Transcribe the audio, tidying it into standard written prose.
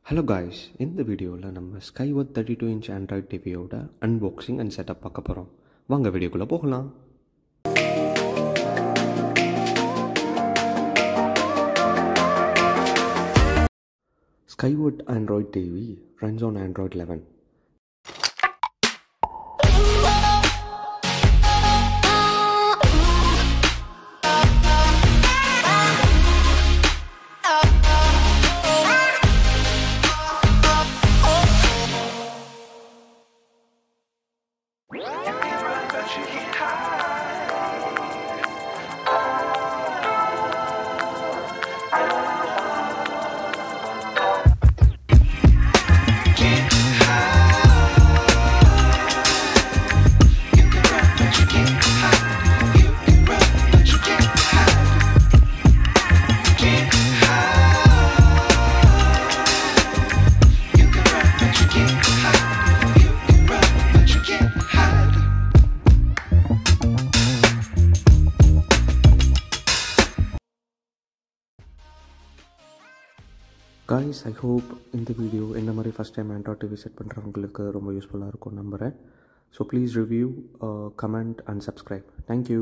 Hello guys, இந்த வீடியோவில் நம்ம Skyworth 32" Android TVயோட unboxing and setup பார்க்க போகிறோம். வாங்க வீடியோக்குள்ளே போகலாம். Skyworth Android TV runs on Android 11. Guys, I hope இந்த வீடியோ என்ன மாதிரி first time Android TV set பண்ணுறவங்களுக்கு ரொம்ப யூஸ்ஃபுல்லாக இருக்கும் நம்புகிறேன். So please review, comment and subscribe. Thank you.